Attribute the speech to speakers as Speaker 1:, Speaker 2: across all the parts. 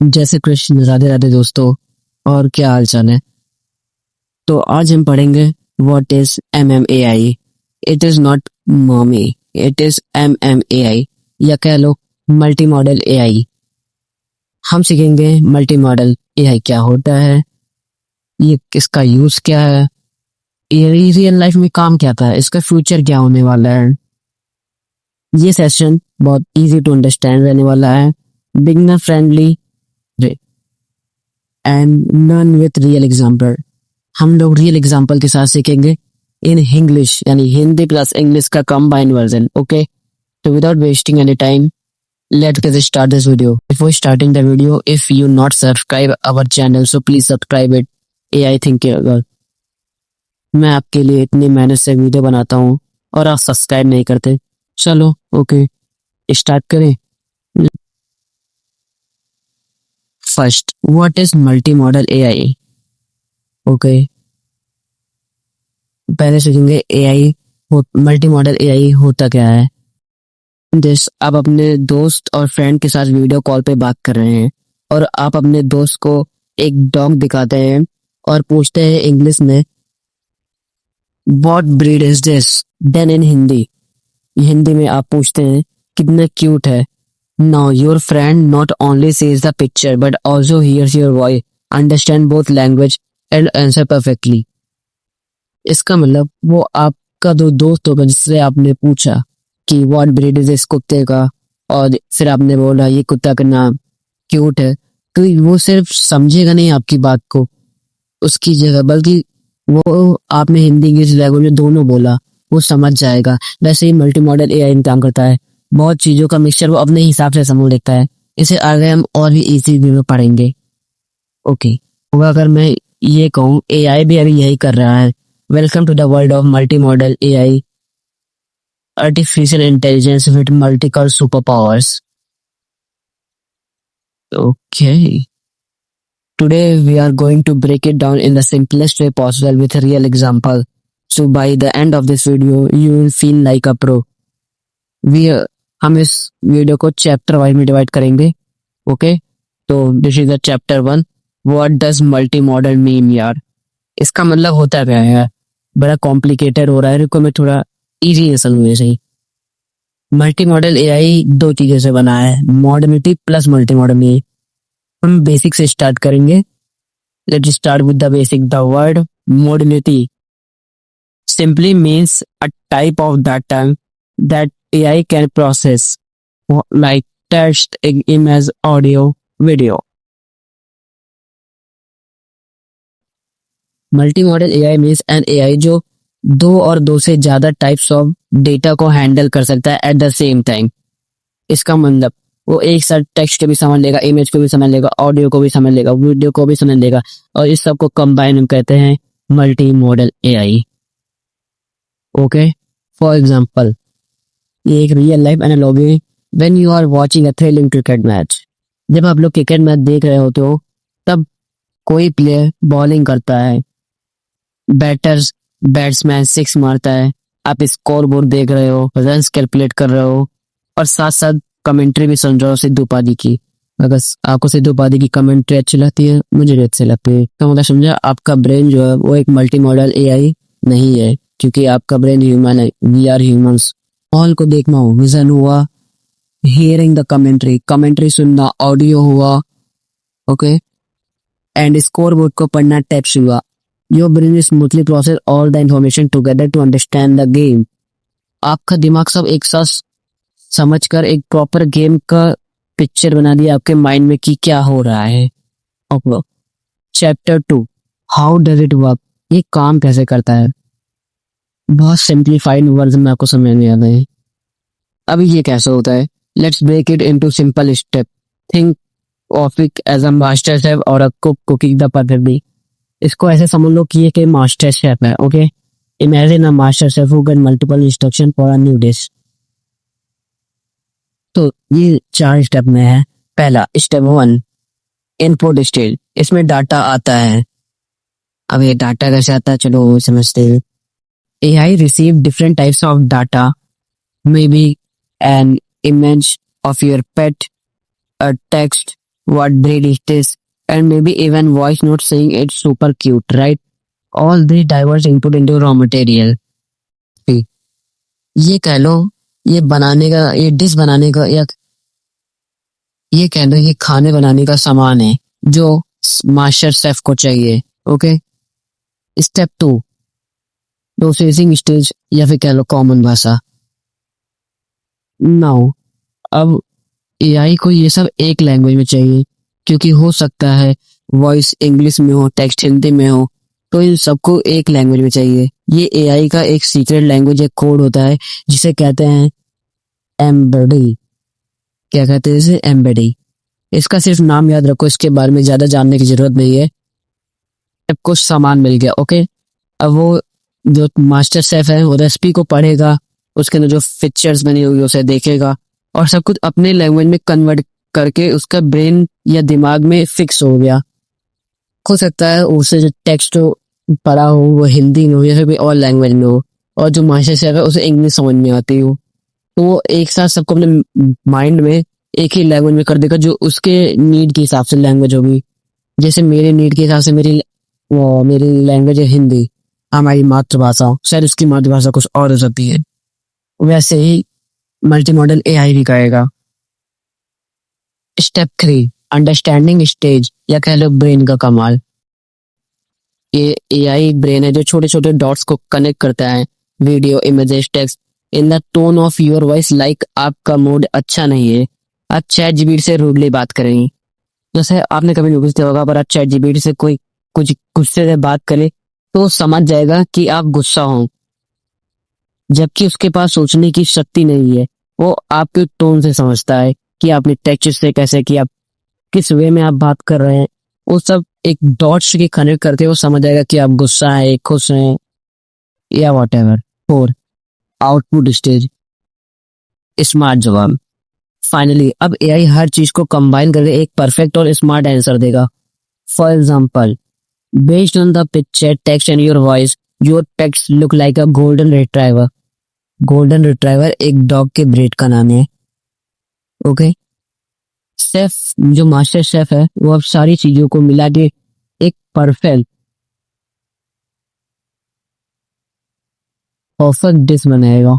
Speaker 1: जय श्री कृष्ण, राधे राधे दोस्तों। और क्या हाल चाल है। तो आज हम पढ़ेंगे what is MMAI। It is not mommy, it is MMAI, या कह लो मल्टी मॉडल AI। हम सीखेंगे मल्टी मॉडल AI क्या होता है, ये किसका यूज क्या है, ये रियल लाइफ में काम क्या था, इसका फ्यूचर क्या होने वाला है। ये सेशन बहुत इजी टू अंडरस्टैंड रहने वाला है, beginner friendly and learn with real example. हम लोग रियल एग्जाम्पल के साथ सीखेंगे इन इंग्लिश, यानी हिंदी प्लस इंग्लिश का कंबाइंड वर्जन। ओके, तो without wasting any time, let's get start this video. Before starting the video, if you not subscribe our channel, so please subscribe it. AI Thinker। मैं आपके लिए इतनी मेहनत से video बनाता हूँ और आप सब्सक्राइब नहीं करते। चलो ओके, स्टार्ट करें। First, what is multi modal AI। Okay, पहले सीखेंगे AI मल्टी मॉडल AI होता क्या है। आप अपने दोस्त और फ्रेंड के साथ वीडियो कॉल पे बात कर रहे हैं और आप अपने दोस्त को एक डॉग दिखाते हैं और पूछते हैं इंग्लिश में what breed is this. Then in Hindi में आप पूछते हैं कितना क्यूट है। Now your friend not only sees the picture but also hears your voice, understand both language and answer perfectly. इसका मतलब वो आपका जो दोस्त होगा जिससे आपने पूछा कि व्हाट ब्रीड इज इस कुत्ते का, और फिर आपने बोला ये कुत्ता का नाम क्यूट है, तो वो सिर्फ समझेगा नहीं आपकी बात को उसकी जगह, बल्कि वो आपने हिंदी इंग्लिश लैंग्वेज में दोनों बोला, वो समझ जाएगा। वैसे ही मल्टी मॉडल AI काम करता है, बहुत चीजों का मिक्सचर वो अपने हिसाब से समझ लेता है। इसे आगे हम और भी इजी वे में पढ़ेंगे। ओके, तो अगर मैं ये कहूँ AI भी अभी यही कर रहा है। Welcome to the world of multi modal AI, artificial intelligence with multiple superpowers. Okay. Today we are going to break it down in the simplest way possible with a real example. So by the end of this video, you will feel like a pro. हम इस video को chapter wise में divide करेंगे। Okay, तो this is the chapter 1, what does multi modal mean यार। इसका मतलब होता क्या है यार, बड़ा कॉम्प्लिकेटेड हो रहा है, रुको मैं थोड़ा इजी समझूंगे सही। मल्टी मॉडल AI दो चीजों से बना है, modernity plus multi modal AI। हम बेसिक से स्टार्ट करेंगे। Let's start with the basic. The word modernity simply means a type of data that AI can process, like text, image, audio, video. Multi modal AI means an AI जो दो और दो से ज्यादा types of data को handle कर सकता है एट द सेम टाइम। इसका मतलब वो एक साथ टेक्स्ट को भी समझ लेगा, इमेज को भी समझ लेगा, ऑडियो को भी समझ लेगा, वीडियो को भी समझ लेगा, और इस सब को कंबाइन कहते हैं multi modal AI। Okay, for example, ये एक real life analogy. When you are watching a thrilling cricket match, जब आप लोग क्रिकेट मैच देख रहे होते हो तब कोई प्लेयर बॉलिंग करता है, बैट्समैन सिक्स मारता है, आप स्कोर बोर्ड देख रहे हो, रन्स कैलकुलेट कर रहे हो, और साथ साथ कमेंट्री भी सुन रहे हो सिद्धू पादी की। अगर आपको सिद्धू पादी की कमेंट्री अच्छी लगती है, मुझे भी अच्छी लगती है, तो मतलब समझा आपका ब्रेन जो है वो एक मल्टी मॉडल AI नहीं है, क्योंकि आपका ब्रेन ह्यूमन है। We are humans. ऑल को देखना हो, विजन हुआ, हियरिंग द कमेंट्री सुनना, ऑडियो हुआ, ओके, एंड स्कोर बोर्ड को पढ़ना, टेक्स्ट हुआ। Your brain will smoothly process all the information together to understand the game. आपका दिमाग सब एक साथ समझकर एक प्रॉपर गेम का पिक्चर बना दिया आपके माइंड में कि क्या हो रहा है। Okay, chapter 2, how does it work. ये काम कैसे करता है, बहुत सिंप्लीफाइड वर्जन में आपको समझ नहीं आता है। अभी ये कैसे होता है, let's break it into simple step. Think of it as a master chef और a cook cooking the perfect dish. इसको ऐसे समझ लो कि ये कि मास्टर शेफ है। Okay, imagine a master chef who get multiple instruction for a new dish. तो ये 4 स्टेप में है। पहला स्टेप 1, इनपुट स्टेज। इसमें डाटा आता है। अब ये डाटा कैसे आता है, चलो वो समझते हैं। AI receive different types of data, may be an image of your pet, a text, what breed it is, and maybe even voice note saying it's super cute, right? All these diverse input into raw material. ये कह लो, ये बनाने का, ये dish बनाने का, या ये कह लो ये खाने बनाने का सामान है जो मास्टर शेफ को चाहिए। ओके, स्टेप 2, प्रोसेसिंग स्टेज, या फिर कह लो कॉमन भाषा। नाउ अब एआई को ये सब एक लैंग्वेज में चाहिए, क्योंकि हो सकता है वॉइस इंग्लिश में हो, टेक्स्ट हिंदी में हो, तो इन सबको एक लैंग्वेज में चाहिए। ये एआई का एक सीक्रेट लैंग्वेज, एक कोड होता है जिसे कहते हैं एम्बेडी। क्या कहते हैं इसे? एम्बेडी। इसका सिर्फ नाम याद रखो, इसके बारे में ज्यादा जानने की जरूरत नहीं है। अब कुछ सामान मिल गया। ओके, अब वो जो मास्टर शेफ है वो रेसिपी को पढ़ेगा, उसके अंदर जो पिक्चर्स बनी हुई उसे देखेगा और सब कुछ अपने लैंग्वेज में कन्वर्ट करके उसका ब्रेन या दिमाग में फिक्स हो गया। हो सकता है उसे जो टेक्स्ट पढ़ा हो वो हिंदी में हो या फिर कोई और लैंग्वेज में हो, और जो मास्टर शेफ है उसे इंग्लिश समझ में आती हो, तो वो एक साथ सबको अपने माइंड में एक ही लैंग्वेज में कर देगा जो उसके नीड के हिसाब से लैंग्वेज होगी। जैसे मेरे नीड के हिसाब से मेरी लैंग्वेज है हिंदी, हमारी मातृभाषा, शायद उसकी मातृभाषा कुछ और हो सकती है। वैसे ही मल्टी मॉडल एआई भी करेगा। स्टेप 3, अंडरस्टैंडिंग स्टेज, या कह लो ब्रेन का कमाल। ये एआई ब्रेन है जो छोटे छोटे डॉट्स को कनेक्ट करता है, video, images, text, in the tone of your voice. Like आपका मूड अच्छा नहीं है, आप चैट जीपीटी से रूडली बात करेंगे। जैसे आपने कभी नोटिस किया होगा, पर आप चैट जीपीटी से कोई कुछ गुस्से से बात करे तो समझ जाएगा कि आप गुस्सा हो, जबकि उसके पास सोचने की शक्ति नहीं है। वो आपके टोन से समझता है कि आपने टेक्स्ट से कैसे किया, किस वे में आप बात कर रहे हैं, वो सब एक डॉट्स के कनेक्ट करके वो समझ जाएगा कि आप गुस्सा है, खुश हैं, या what ever. 4, output stage, smart जवाब। फाइनली अब एआई हर चीज को कंबाइन करके एक परफेक्ट और स्मार्ट आंसर देगा। For example, based on the picture, text and your voice, your text look like a golden retriever. Golden retriever एक डॉग के ब्रीड का नाम है। ओके, शेफ जो मास्टर शेफ है वो अब सारी चीजों को मिला के एक परफेक्ट डिश बनाएगा,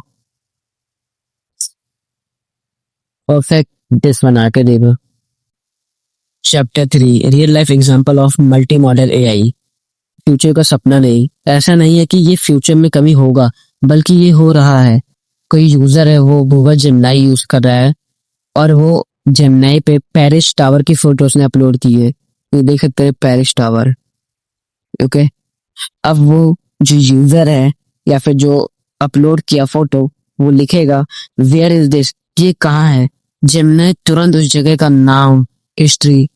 Speaker 1: परफेक्ट डिश बना के देगा। Chapter 3, real life example of multi model AI. Future का सपना नहीं, ऐसा नहीं है कि ये फ्यूचर में कभी होगा, बल्कि ये हो रहा है। कोई यूजर है वो गूगल जेमिनी यूज कर रहा है और वो जेमिनी पे पेरिस टावर की फोटोज ने अपलोड की है। ये देख सकते हैं पेरिस टावर। ओके, अब वो जो यूजर है या फिर जो अपलोड किया फोटो, वो लिखेगा वेयर इज दिस, ये कहाँ है। जेमिनी तुरंत उस जगह का नाम, history,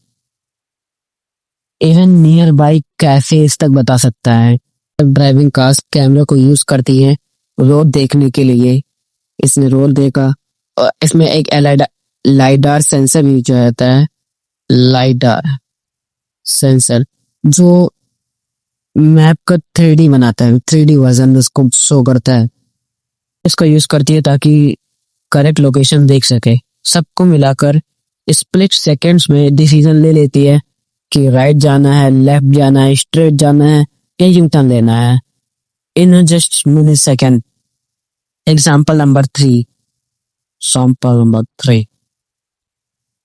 Speaker 1: even near by cafes तक बता सकता है। ड्राइविंग कार्स कैमरा को यूज करती है रोड देखने के लिए। इसने रोड देखा और इसमें एक लाइडार सेंसर भी जो रहता है, लाइडार सेंसर, जो मैप का 3D बनाता है, 3D वर्जन उसको शो करता है। इसको यूज करती है ताकि करेक्ट लोकेशन देख सके। सबको मिलाकर स्प्लिट सेकेंड्स में डिसीजन ले लेती है कि राइट जाना है, लेफ्ट जाना है, स्ट्रेट जाना है या यू टर्न लेना है in just millisecond. Example number 3,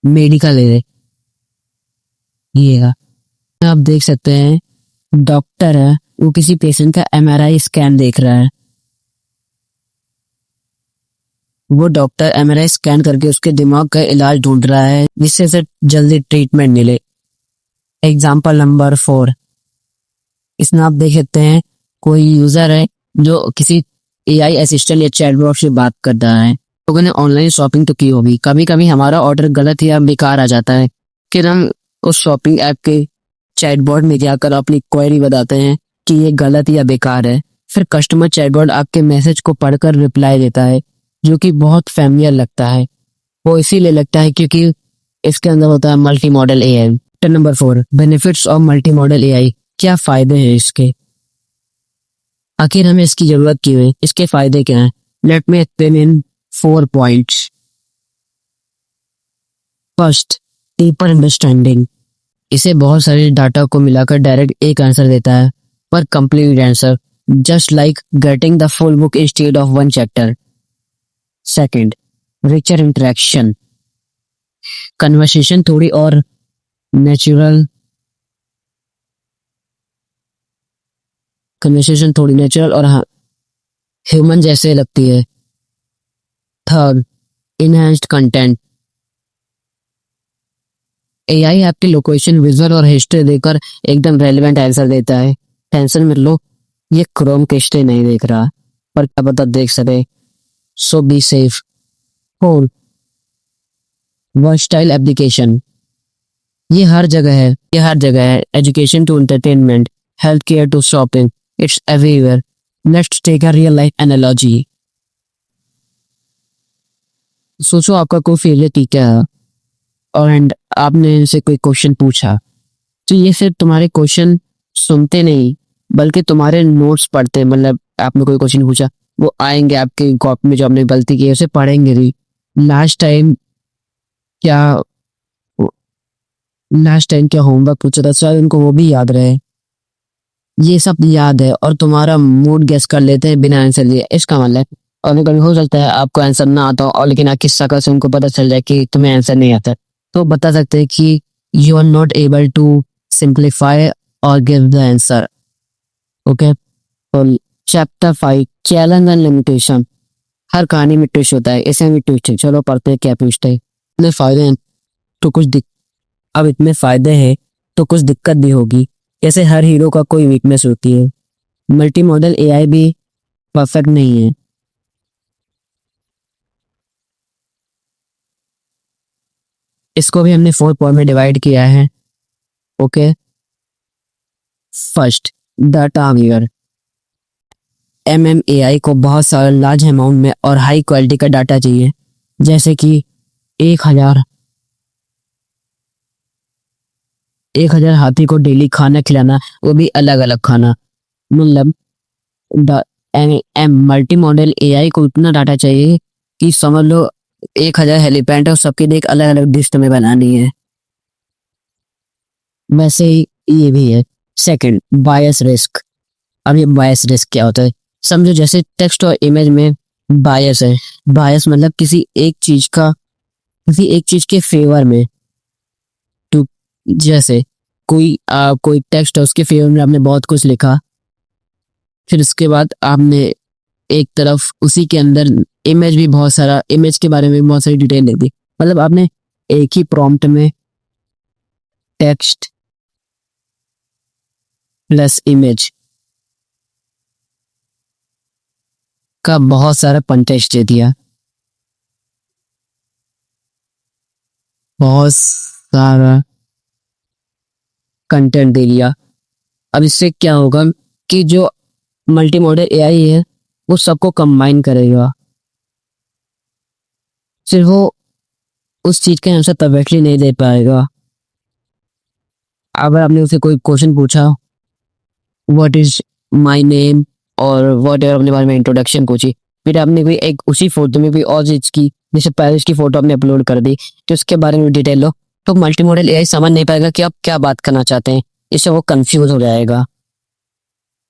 Speaker 1: medical है। ये आप देख सकते हैं, डॉक्टर है वो किसी पेशेंट का MRI स्कैन देख रहा है। वो डॉक्टर MRI स्कैन करके उसके दिमाग का इलाज ढूंढ रहा है जिससे उसे जल्दी ट्रीटमेंट मिले। एग्जाम्पल नंबर 4, इसमें आप देख सकते हैं कोई यूजर है जो किसी AI असिस्टेंट या चैटबॉट से बात कर रहा है। लोगों ने ऑनलाइन शॉपिंग तो की होगी, कभी कभी हमारा ऑर्डर गलत या बेकार आ जाता है, फिर हम उस शॉपिंग ऐप के चैटबॉट में जाकर अपनी क्वेरी बताते हैं कि ये गलत या बेकार है। फिर कस्टमर चैटबॉट आपके मैसेज को पढ़कर रिप्लाई देता है, जो कि बहुत फैमिलियर लगता है। वो इसीलिए लगता है क्योंकि इसके अंदर होता है multi modal AI. Chapter number 4, benefits of multi model AI. क्या फायदे हैं इसके, आखिर हमें इसकी जरूरत क्यों है, इसके फायदे क्या हैं? Let me explain in 4 points. First, deeper understanding. इसे बहुत सारे डाटा को मिलाकर डायरेक्ट एक आंसर देता है, पर complete answer, just like getting the full book instead of one chapter. Second, richer interaction. Conversation थोड़ी और नेचुरल और ह्यूमन जैसे लगती है। Third, enhanced content. एआई आपकी लोकेशन, विजुअल और हिस्ट्री देकर एकदम रेलेवेंट आंसर देता है। टेंशन मत लो, ये क्रोम की हिस्ट्री नहीं देख रहा, पर क्या पता देख सके, so be safe. Four, versatile application. ये हर जगह है, education to entertainment, health care to shopping, it's everywhere. Let's take a real life analogy. सोचो आपका कोई फेवरेट टीचर है और एंड आपने इनसे कोई क्वेश्चन पूछा, तो ये सिर्फ तुम्हारे क्वेश्चन सुनते नहीं बल्कि तुम्हारे नोट्स पढ़ते। मतलब आपने कोई क्वेश्चन पूछा, वो आएंगे आपके कॉपी में, जो आपने गलती की है उसे पढ़ेंगे भी। लास्ट टाइम क्या होमवर्क पूछा था, शायद उनको वो भी याद रहे। ये सब याद है और तुम्हारा मूड गेस कर लेते हैं बिना आंसर दिए। इसका मतलब, और कभी हो सकता है आपको आंसर ना आता हो, और लेकिन आपकी शक्ल से उनको पता चल जाए कि तुम्हें आंसर नहीं आता, तो बता सकते हैं कि you are not able to simplify और गिव द आंसर। ओके, तो चैप्टर 5, चैलेंज एंड लिमिटेशन। हर कहानी में ट्विस्ट होता है, इसमें भी ट्विस्ट है। चलो पढ़ते हैं क्या ट्विस्ट है। इतने फायदे हैं तो अब इतने फायदे हैं तो कुछ दिक्कत भी होगी। जैसे हर हीरो का कोई वीकनेस होती है। मल्टी मॉडल एआई भी परफेक्ट नहीं है। इसको भी हमने 4 पॉइंट में डिवाइड किया है। Okay, first, data aware. MMAI को बहुत सारा लार्ज अमाउंट में और हाई क्वालिटी का डाटा चाहिए, जैसे कि 1000 हाथी को डेली खाना खिलाना, वो भी अलग अलग खाना। मतलब मल्टी मॉडल एआई को इतना डाटा चाहिए कि समझ लो 1000 हेलीपैड है और सबके लिए एक अलग अलग डिश तुम्हें बनानी है। वैसे ही ये भी है। सेकंड, बायस रिस्क। अब ये बायस रिस्क क्या होता है? समझो जैसे टेक्स्ट और इमेज में बायस है। बायस मतलब किसी एक चीज के फेवर में। टू जैसे कोई टेक्स्ट है, उसके फेवर में आपने बहुत कुछ लिखा, फिर उसके बाद आपने एक तरफ उसी के अंदर इमेज के बारे में बहुत सारी डिटेल लिख दी। मतलब आपने एक ही प्रॉम्प्ट में टेक्स्ट प्लस इमेज का बहुत सारा कंटेक्स्ट दे दिया, बहुत सारा कंटेंट दे लिया। अब इससे क्या होगा कि जो मल्टी मॉडल एआई है वो सबको कंबाइन करेगा, सिर्फ वो उस चीज का आंसर परफेक्टली नहीं दे पाएगा। अगर आपने उसे कोई क्वेश्चन पूछा, व्हाट इज माय नेम और व्हाट एवर अपने बारे में इंट्रोडक्शन पूछी, फिर आपने कोई एक उसी फोटो में कोई और चीज की, जैसे पेरिस की फोटो आपने अपलोड कर दी, तो उसके बारे में डिटेल लो, तो मल्टी मॉडल एआई समझ नहीं पाएगा कि आप क्या बात करना चाहते हैं। इससे वो कंफ्यूज हो जाएगा।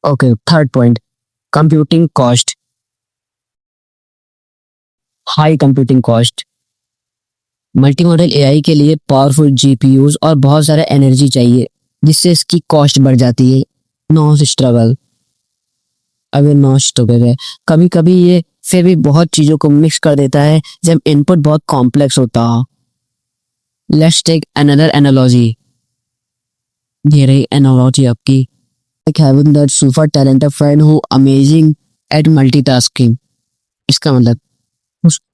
Speaker 1: Okay, third point, computing cost. High computing cost. Multi modal AI के लिए पावरफुल जीपीयूज और बहुत सारा एनर्जी चाहिए, जिससे इसकी कॉस्ट बढ़ जाती है। नॉन स्ट्रगल, अगर नॉन स्ट्रगल है, कभी कभी ये फिर भी बहुत चीजों को मिक्स कर देता है जब इनपुट बहुत कॉम्प्लेक्स होता हो। Let's take another analogy. ये रही एनालॉजी आपकी। Like having that super talented friend who amazing at multitasking। इसका मतलब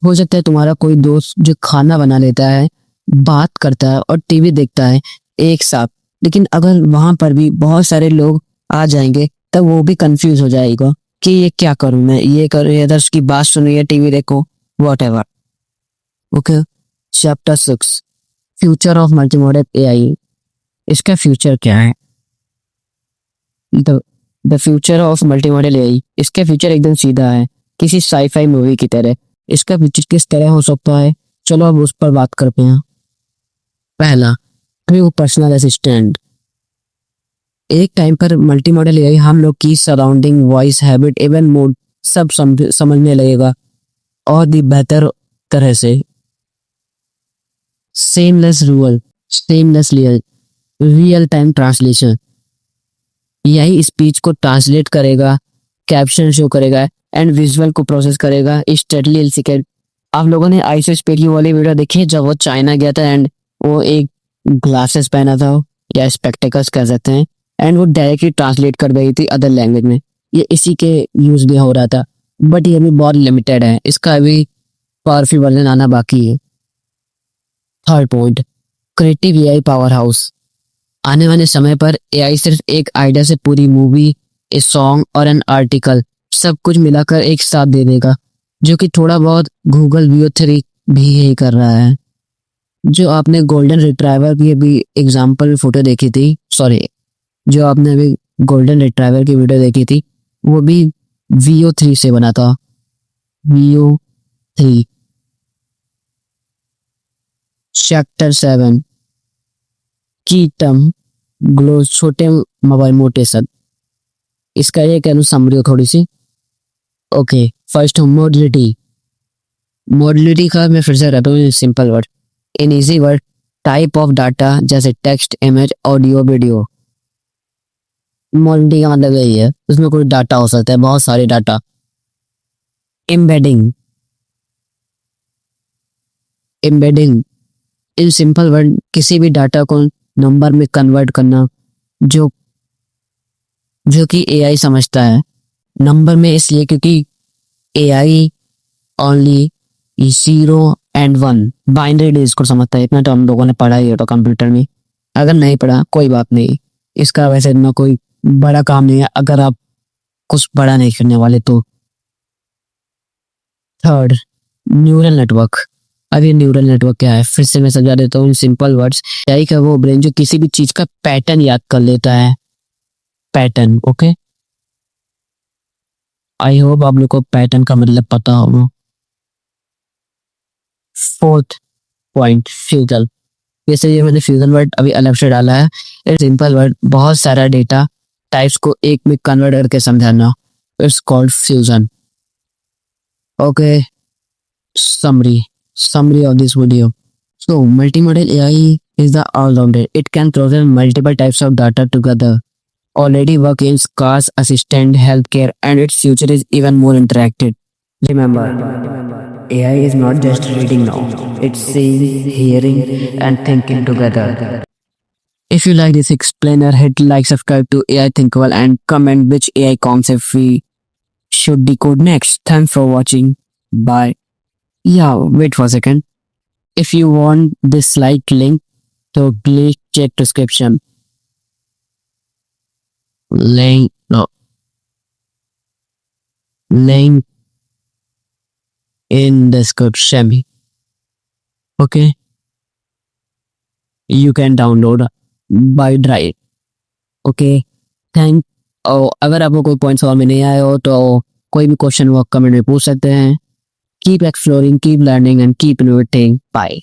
Speaker 1: हो सकता है तुम्हारा कोई दोस्त जो खाना बना लेता है, बात करता है और टीवी देखता है एक साथ, लेकिन अगर वहां पर भी बहुत सारे लोग आ जाएंगे तब वो भी कंफ्यूज हो जाएगा कि ये क्या करूं मैं, ये करूं या अदर्स की बात सुनूं या टीवी देखो, whatever. Okay, chapter 6, future of multimodal AI. इसका फ्यूचर क्या है? The future of multimodal AI. इसका फ्यूचर एकदम सीधा है, किसी साईफाई मूवी की तरह। इसका फ्यूचर किस तरह हो सकता है, चलो अब उस पर बात करते हैं। पहला, अभी वो पर्सनल असिस्टेंट। एक टाइम पर मल्टी मॉडल एआई हम लोग की surrounding, voice, habit, even mood सब समझने लगेगा और भी बेहतर तरह से। सेमलेस रियल टाइम ट्रांसलेशन, यही स्पीच को ट्रांसलेट करेगा, कैप्शन शो करेगा एंड विजुअल को प्रोसेस करेगा इंस्टेंटली इन सेकेंड। आप लोगों ने आइसो स्पीकिंग वाली वीडियो देखी है, जब वो चाइना गया था एंड वो एक ग्लासेस पहना था या स्पेक्टेकल्स कह सकते हैं, एंड वो डायरेक्टली ट्रांसलेट कर रही थी अदर लैंग्वेज में। ये इसी के यूज भी हो रहा था, बट ये अभी बहुत लिमिटेड है, इसका अभी पावरफुल वर्जन आना बाकी है। Third point, creative AI power house. आने वाले समय पर एआई सिर्फ एक आइडिया से पूरी मूवी, ए सॉन्ग और एन आर्टिकल सब कुछ मिलाकर एक साथ दे देगा, जो कि थोड़ा बहुत गूगल वीओ 3 भी यही कर रहा है। जो आपने गोल्डन रिट्राइवर की अभी एग्जाम्पल फोटो देखी थी, सॉरी, जो आपने अभी गोल्डन रिट्राइवर की वीडियो देखी थी, वो भी वीओ 3 से बना था। वीओ 3। चैप्टर 7, की टर्म ग्लो, छोटे मोबाइल मोटे सब। इसका ये कहूँ समरी थोड़ी सी। Okay, first modality. मॉडलिटी का मैं फिर से रहता हूँ simple word, in easy word, type of data जैसे text, image, audio, video. Modality का मतलब यही है, उसमें कोई डाटा हो सकता है, बहुत सारे data. Embedding in simple word, किसी भी डाटा को नंबर में कन्वर्ट करना, जो कि एआई समझता है। नंबर में इसलिए क्योंकि AI only 0 and 1 binary digit को समझता है। इतना तो हम लोगों ने पढ़ा ही होता कंप्यूटर में, अगर नहीं पढ़ा कोई बात नहीं, इसका वैसे इतना कोई बड़ा काम नहीं है अगर आप कुछ बड़ा नहीं करने वाले तो। Third, neural network. अब ये न्यूरल नेटवर्क क्या है, फिर से मैं समझा देता हूँ इन सिंपल वर्ड्स। एआई का वो ब्रेन जो किसी भी चीज का पैटर्न याद कर लेता है, पैटर्न। ओके, आई होप आप लोग को पैटर्न का मतलब पता होगा। Fourth point, fusion. जैसे ये मैंने फ्यूजन वर्ड अभी अलग से डाला है। इट्स सिंपल वर्ड, बहुत सारा डेटा टाइप्स को एक में कन्वर्ट करके समझाना, it's called fusion. Okay, summary of this video. So multimodal AI is the all-rounder. It can process multiple types of data together. Already work in cars, assistant, healthcare, and its future is even more interactive. Remember, AI is not just reading now. It's seeing, hearing, and thinking together. If you like this explainer, hit like, subscribe to AI Thinkable, and comment which AI concept we should decode next. Thanks for watching. Bye. Yeah, wait for a second. If you want this slide link, so please check description. Link in description. Okay. You can download by drive. Okay. Thank। और अगर आपको कोई points और में नहीं आए हो तो कोई भी क्वेश्चन वो कमेंट में पूछ सकते हैं। Keep exploring, keep learning, and keep innovating. Bye.